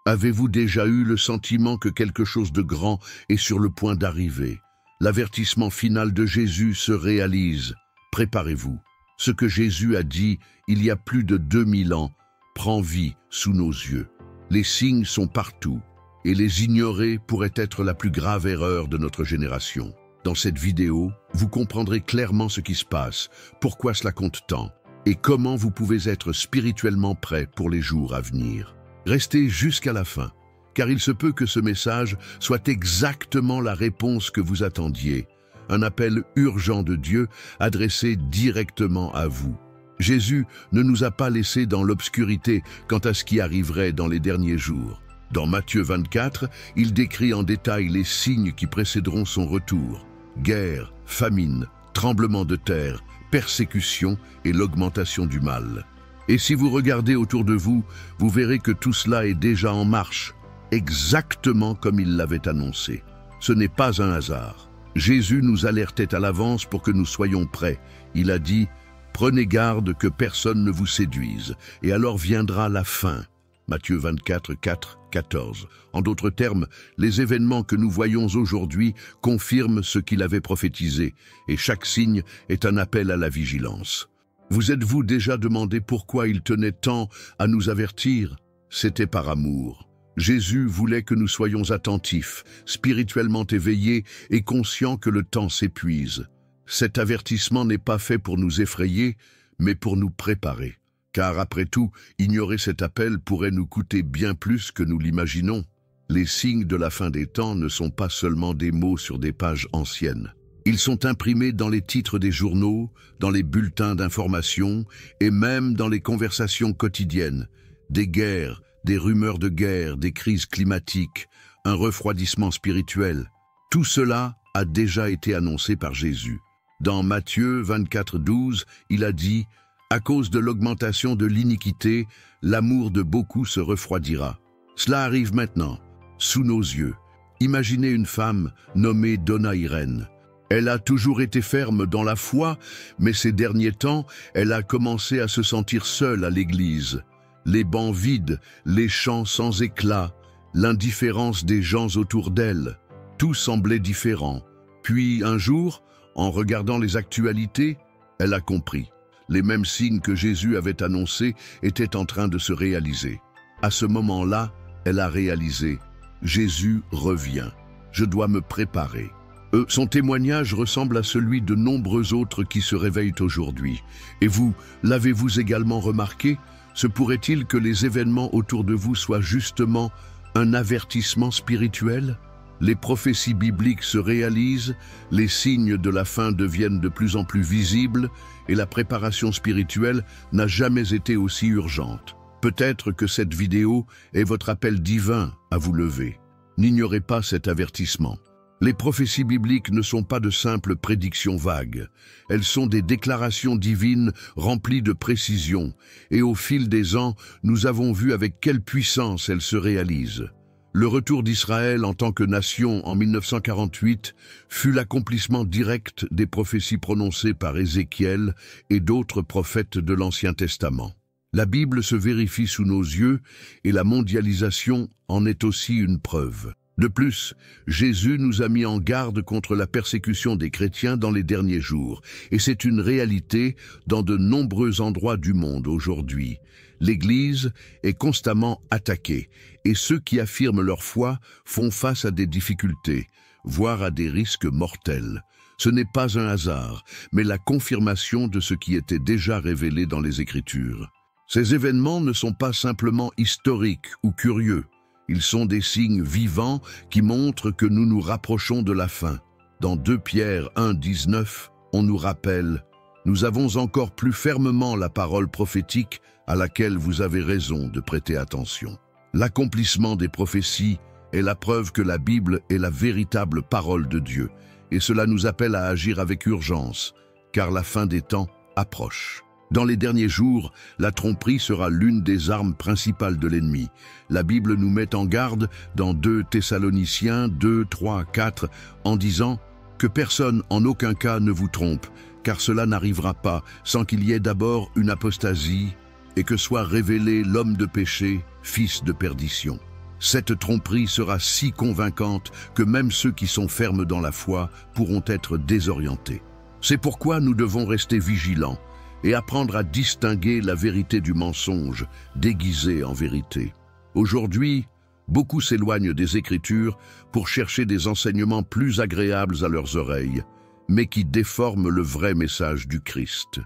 Avez-vous déjà eu le sentiment que quelque chose de grand est sur le point d'arriver? L'avertissement final de Jésus se réalise. Préparez-vous. Ce que Jésus a dit il y a plus de 2000 ans prend vie sous nos yeux. Les signes sont partout, et les ignorer pourrait être la plus grave erreur de notre génération. Dans cette vidéo, vous comprendrez clairement ce qui se passe, pourquoi cela compte tant, et comment vous pouvez être spirituellement prêt pour les jours à venir. Restez jusqu'à la fin, car il se peut que ce message soit exactement la réponse que vous attendiez, un appel urgent de Dieu adressé directement à vous. Jésus ne nous a pas laissés dans l'obscurité quant à ce qui arriverait dans les derniers jours. Dans Matthieu 24, il décrit en détail les signes qui précéderont son retour: guerre, famine, tremblement de terre, persécution et l'augmentation du mal. Et si vous regardez autour de vous, vous verrez que tout cela est déjà en marche, exactement comme il l'avait annoncé. Ce n'est pas un hasard. Jésus nous alertait à l'avance pour que nous soyons prêts. Il a dit: « Prenez garde que personne ne vous séduise, et alors viendra la fin. » Matthieu 24, 4, 14. En d'autres termes, les événements que nous voyons aujourd'hui confirment ce qu'il avait prophétisé, et chaque signe est un appel à la vigilance. Vous êtes-vous déjà demandé pourquoi il tenait tant à nous avertir? C'était par amour. Jésus voulait que nous soyons attentifs, spirituellement éveillés et conscients que le temps s'épuise. Cet avertissement n'est pas fait pour nous effrayer, mais pour nous préparer. Car après tout, ignorer cet appel pourrait nous coûter bien plus que nous l'imaginons. Les signes de la fin des temps ne sont pas seulement des mots sur des pages anciennes. Ils sont imprimés dans les titres des journaux, dans les bulletins d'information et même dans les conversations quotidiennes. Des guerres, des rumeurs de guerre, des crises climatiques, un refroidissement spirituel. Tout cela a déjà été annoncé par Jésus. Dans Matthieu 24, 12, il a dit: « À cause de l'augmentation de l'iniquité, l'amour de beaucoup se refroidira. » Cela arrive maintenant, sous nos yeux. Imaginez une femme nommée Donna Irene. Elle a toujours été ferme dans la foi, mais ces derniers temps, elle a commencé à se sentir seule à l'église. Les bancs vides, les chants sans éclat, l'indifférence des gens autour d'elle, tout semblait différent. Puis un jour, en regardant les actualités, elle a compris. Les mêmes signes que Jésus avait annoncés étaient en train de se réaliser. À ce moment-là, elle a réalisé: Jésus revient. Je dois me préparer. Son témoignage ressemble à celui de nombreux autres qui se réveillent aujourd'hui. Et vous, l'avez-vous également remarqué? Se pourrait-il que les événements autour de vous soient justement un avertissement spirituel? Les prophéties bibliques se réalisent, les signes de la fin deviennent de plus en plus visibles, et la préparation spirituelle n'a jamais été aussi urgente. Peut-être que cette vidéo est votre appel divin à vous lever. N'ignorez pas cet avertissement. Les prophéties bibliques ne sont pas de simples prédictions vagues. Elles sont des déclarations divines remplies de précision, et au fil des ans, nous avons vu avec quelle puissance elles se réalisent. Le retour d'Israël en tant que nation en 1948 fut l'accomplissement direct des prophéties prononcées par Ézéchiel et d'autres prophètes de l'Ancien Testament. La Bible se vérifie sous nos yeux et la mondialisation en est aussi une preuve. De plus, Jésus nous a mis en garde contre la persécution des chrétiens dans les derniers jours, et c'est une réalité dans de nombreux endroits du monde aujourd'hui. L'Église est constamment attaquée, et ceux qui affirment leur foi font face à des difficultés, voire à des risques mortels. Ce n'est pas un hasard, mais la confirmation de ce qui était déjà révélé dans les Écritures. Ces événements ne sont pas simplement historiques ou curieux. Ils sont des signes vivants qui montrent que nous nous rapprochons de la fin. Dans 2 Pierre 1, 19, on nous rappelle: « Nous avons encore plus fermement la parole prophétique à laquelle vous avez raison de prêter attention. » L'accomplissement des prophéties est la preuve que la Bible est la véritable parole de Dieu, et cela nous appelle à agir avec urgence, car la fin des temps approche. Dans les derniers jours, la tromperie sera l'une des armes principales de l'ennemi. La Bible nous met en garde dans 2 Thessaloniciens 2, 3, 4 en disant que personne en aucun cas ne vous trompe, car cela n'arrivera pas sans qu'il y ait d'abord une apostasie et que soit révélé l'homme de péché, fils de perdition. Cette tromperie sera si convaincante que même ceux qui sont fermes dans la foi pourront être désorientés. C'est pourquoi nous devons rester vigilants et apprendre à distinguer la vérité du mensonge, déguisé en vérité. Aujourd'hui, beaucoup s'éloignent des Écritures pour chercher des enseignements plus agréables à leurs oreilles, mais qui déforment le vrai message du Christ.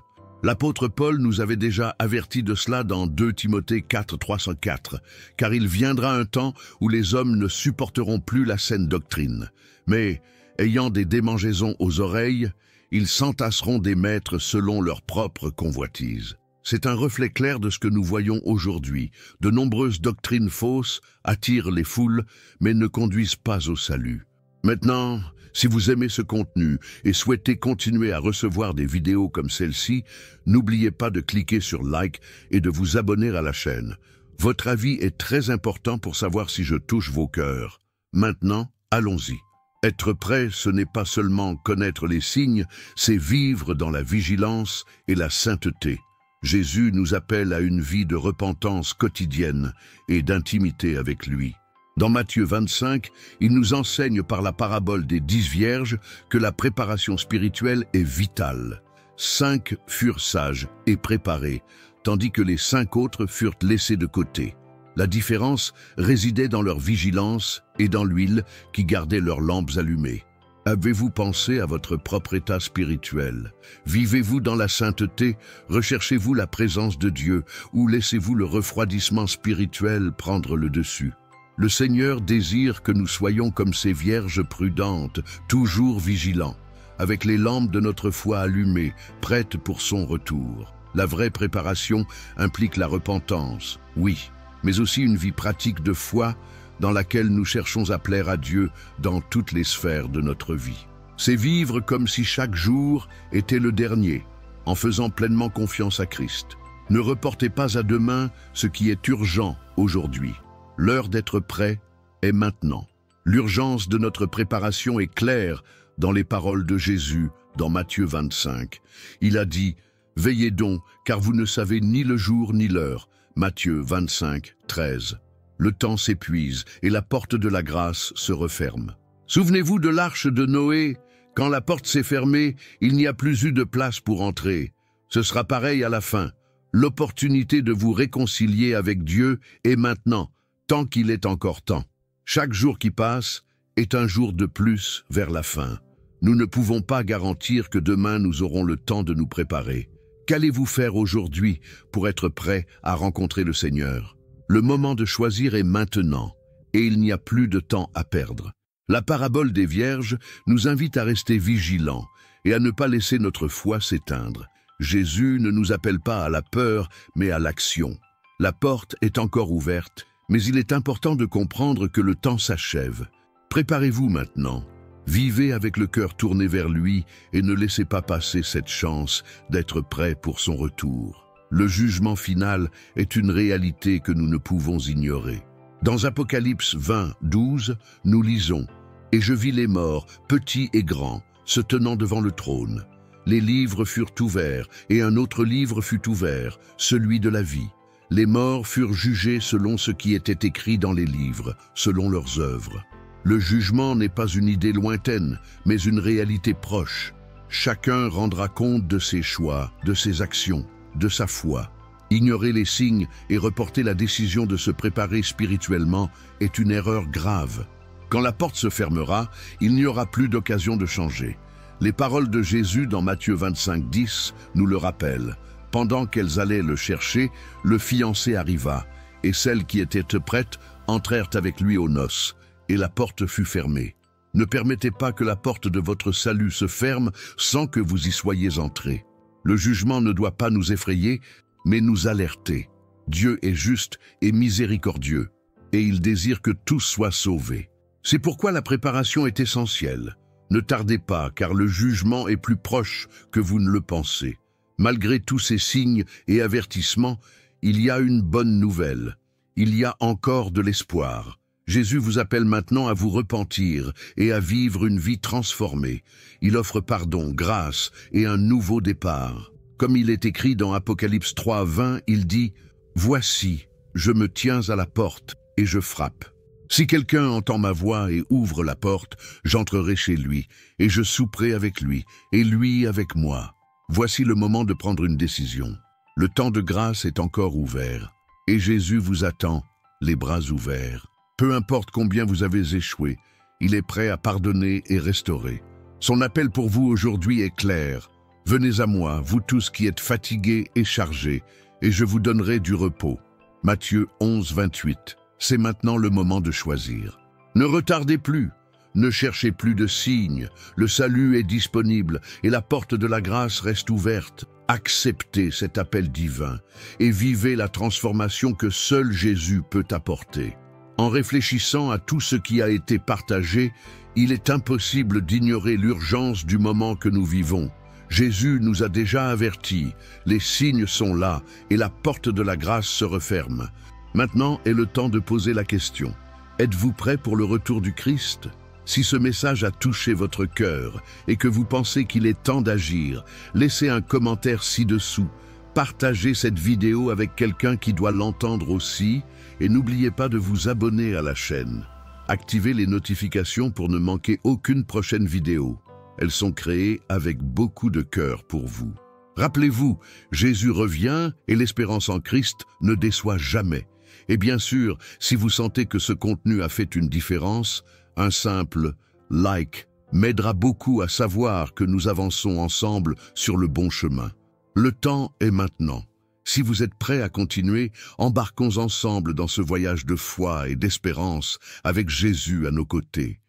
L'apôtre Paul nous avait déjà averti de cela dans 2 Timothée 4, 304, car il viendra un temps où les hommes ne supporteront plus la saine doctrine, mais, ayant des démangeaisons aux oreilles, ils s'entasseront des maîtres selon leur propre convoitise. C'est un reflet clair de ce que nous voyons aujourd'hui. De nombreuses doctrines fausses attirent les foules, mais ne conduisent pas au salut. Maintenant, si vous aimez ce contenu et souhaitez continuer à recevoir des vidéos comme celle-ci, n'oubliez pas de cliquer sur like et de vous abonner à la chaîne. Votre avis est très important pour savoir si je touche vos cœurs. Maintenant, allons-y. Être prêt, ce n'est pas seulement connaître les signes, c'est vivre dans la vigilance et la sainteté. Jésus nous appelle à une vie de repentance quotidienne et d'intimité avec lui. Dans Matthieu 25, il nous enseigne par la parabole des 10 vierges que la préparation spirituelle est vitale. 5 furent sages et préparés, tandis que les 5 autres furent laissés de côté. La différence résidait dans leur vigilance et dans l'huile qui gardait leurs lampes allumées. Avez-vous pensé à votre propre état spirituel? Vivez-vous dans la sainteté? Recherchez-vous la présence de Dieu ou laissez-vous le refroidissement spirituel prendre le dessus? Le Seigneur désire que nous soyons comme ces vierges prudentes, toujours vigilants, avec les lampes de notre foi allumées, prêtes pour son retour. La vraie préparation implique la repentance, oui, mais aussi une vie pratique de foi dans laquelle nous cherchons à plaire à Dieu dans toutes les sphères de notre vie. C'est vivre comme si chaque jour était le dernier, en faisant pleinement confiance à Christ. Ne reportez pas à demain ce qui est urgent aujourd'hui. L'heure d'être prêt est maintenant. L'urgence de notre préparation est claire dans les paroles de Jésus dans Matthieu 25. Il a dit « Veillez donc, car vous ne savez ni le jour ni l'heure » Matthieu 25, 13. Le temps s'épuise et la porte de la grâce se referme. Souvenez-vous de l'arche de Noé. Quand la porte s'est fermée, il n'y a plus eu de place pour entrer. Ce sera pareil à la fin. L'opportunité de vous réconcilier avec Dieu est maintenant, tant qu'il est encore temps. Chaque jour qui passe est un jour de plus vers la fin. Nous ne pouvons pas garantir que demain nous aurons le temps de nous préparer. Qu'allez-vous faire aujourd'hui pour être prêt à rencontrer le Seigneur? Le moment de choisir est maintenant, et il n'y a plus de temps à perdre. La parabole des vierges nous invite à rester vigilants et à ne pas laisser notre foi s'éteindre. Jésus ne nous appelle pas à la peur, mais à l'action. La porte est encore ouverte, mais il est important de comprendre que le temps s'achève. Préparez-vous maintenant. Vivez avec le cœur tourné vers lui et ne laissez pas passer cette chance d'être prêt pour son retour. Le jugement final est une réalité que nous ne pouvons ignorer. Dans Apocalypse 20, 12, nous lisons « Et je vis les morts, petits et grands, se tenant devant le trône. Les livres furent ouverts, et un autre livre fut ouvert, celui de la vie. Les morts furent jugés selon ce qui était écrit dans les livres, selon leurs œuvres. Le jugement n'est pas une idée lointaine, mais une réalité proche. Chacun rendra compte de ses choix, de ses actions, de sa foi. Ignorer les signes et reporter la décision de se préparer spirituellement est une erreur grave. Quand la porte se fermera, il n'y aura plus d'occasion de changer. Les paroles de Jésus dans Matthieu 25, 10 nous le rappellent. Pendant qu'elles allaient le chercher, le fiancé arriva, et celles qui étaient prêtes entrèrent avec lui aux noces, et la porte fut fermée. Ne permettez pas que la porte de votre salut se ferme sans que vous y soyez entrés. Le jugement ne doit pas nous effrayer, mais nous alerter. Dieu est juste et miséricordieux, et il désire que tous soient sauvés. C'est pourquoi la préparation est essentielle. Ne tardez pas, car le jugement est plus proche que vous ne le pensez. Malgré tous ces signes et avertissements, il y a une bonne nouvelle. Il y a encore de l'espoir. Jésus vous appelle maintenant à vous repentir et à vivre une vie transformée. Il offre pardon, grâce et un nouveau départ. Comme il est écrit dans Apocalypse 3, 20, il dit « Voici, je me tiens à la porte et je frappe. Si quelqu'un entend ma voix et ouvre la porte, j'entrerai chez lui, et je souperai avec lui, et lui avec moi. Voici le moment de prendre une décision. Le temps de grâce est encore ouvert, et Jésus vous attend, les bras ouverts. Peu importe combien vous avez échoué, il est prêt à pardonner et restaurer. Son appel pour vous aujourd'hui est clair. Venez à moi, vous tous qui êtes fatigués et chargés, et je vous donnerai du repos. Matthieu 11, 28. C'est maintenant le moment de choisir. Ne retardez plus, ne cherchez plus de signes, le salut est disponible et la porte de la grâce reste ouverte. Acceptez cet appel divin et vivez la transformation que seul Jésus peut apporter. En réfléchissant à tout ce qui a été partagé, il est impossible d'ignorer l'urgence du moment que nous vivons. Jésus nous a déjà avertis, les signes sont là et la porte de la grâce se referme. Maintenant est le temps de poser la question. Êtes-vous prêt pour le retour du Christ? Si ce message a touché votre cœur et que vous pensez qu'il est temps d'agir, laissez un commentaire ci-dessous. Partagez cette vidéo avec quelqu'un qui doit l'entendre aussi et n'oubliez pas de vous abonner à la chaîne. Activez les notifications pour ne manquer aucune prochaine vidéo. Elles sont créées avec beaucoup de cœur pour vous. Rappelez-vous, Jésus revient et l'espérance en Christ ne déçoit jamais. Et bien sûr, si vous sentez que ce contenu a fait une différence, un simple like m'aidera beaucoup à savoir que nous avançons ensemble sur le bon chemin. Le temps est maintenant. Si vous êtes prêts à continuer, embarquons ensemble dans ce voyage de foi et d'espérance avec Jésus à nos côtés.